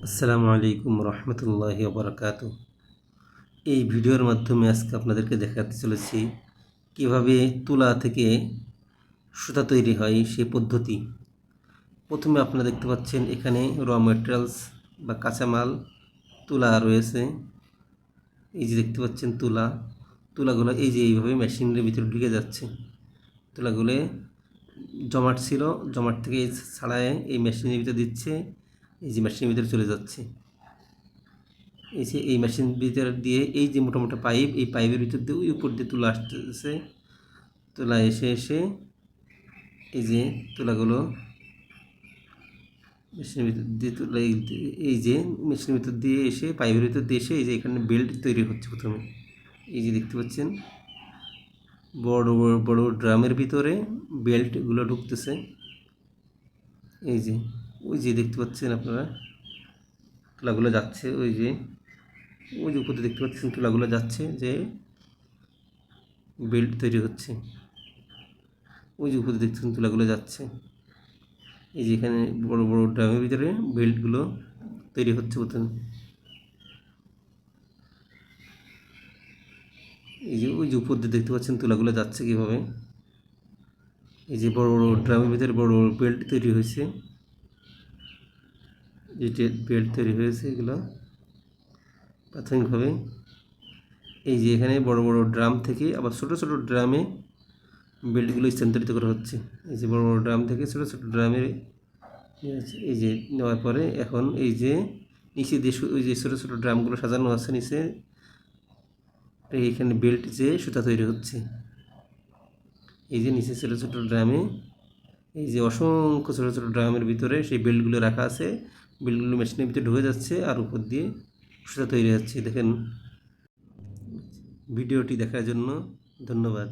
আসসালামু আলাইকুম রহমতুল্লাহি ওবরাকাতু। এই ভিডিওর মাধ্যমে আজকে আপনাদেরকে দেখাতে চলেছি কিভাবে তুলা থেকে সুতা তৈরি হয় সেই পদ্ধতি। প্রথমে আপনারা দেখতে পাচ্ছেন এখানে র ম্যাটেরিয়ালস বা কাঁচামাল তুলা রয়েছে। এই যে দেখতে পাচ্ছেন তুলাগুলো এই যে এইভাবে মেশিনের ভিতরে ঢুকে যাচ্ছে। তুলাগুলো জমাট ছিল, জমাট থেকে ছাড়ায় এই মেশিনের ভিতরে দিচ্ছে। এই যে মেশিনের ভিতরে চলে যাচ্ছে। এই মেশিন ভিতর দিয়ে এই যে মোটা মোটা পাইপ, এই পাইপের ভিতর দিয়ে ওই উপর দিয়ে তুলা আসতেছে। তুলা এসে এই যে তুলাগুলো মেশিনের ভিতর দিয়ে তুলা এই যে মেশিনের ভিতর দিয়ে এসে পাইপের ভিতর দিয়ে এসে এই যে এখানে বেল্ট তৈরি হচ্ছে প্রথমে। এই যে দেখতে পাচ্ছেন বড় বড় বড় ড্রামের ভিতরে বেল্টগুলো ঢুকতেছে। এই যে ওই যে দেখতে পাচ্ছেন আপনারা তুলাগুলো যাচ্ছে। ওই যে উপরে দেখতে পাচ্ছেন তুলাগুলো যাচ্ছে, যে বেল্ট তৈরি হচ্ছে। ওই যে উপরে দেখছেন তুলাগুলো যাচ্ছে। এই যে এখানে বড় বড় ড্রামের ভিতরে বেল্টগুলো তৈরি হচ্ছে প্রথমে। এই যে ওই যে উপর দিয়ে দেখতে পাচ্ছেন তুলাগুলো যাচ্ছে কীভাবে। এই যে বড় বড় ড্রামের ভিতরে বড় বড় বেল্ট তৈরি হয়েছে। যে বেল্ট তৈরি হয়েছে এগুলো প্রাথমিকভাবে। এই যে এখানে বড় বড় ড্রাম থেকে আবার ছোট ছোট ড্রামে বেল্টগুলো স্থানান্তরিত করা হচ্ছে। এই যে বড় বড় ড্রাম থেকে ছোট ছোট ড্রামে এই যে নেওয়ার পরে এখন এই যে নিচে দিয়ে ওই যে ছোটো ছোটো ড্রামগুলো সাজানো আছে নিচে, এইখানে বেল্ট যে সুতা তৈরি হচ্ছে। এই যে নিচে ছোটো ছোটো ড্রামে এই যে অসংখ্য ছোটো ছোটো ড্রামের ভিতরে সেই বেল্টগুলো রাখা আছে। বেল্টগুলো মেশিনের ভিতরে ঢুকে যাচ্ছে আর উপর দিয়ে সুতা তৈরি হচ্ছে। দেখেন, ভিডিওটি দেখার জন্য ধন্যবাদ।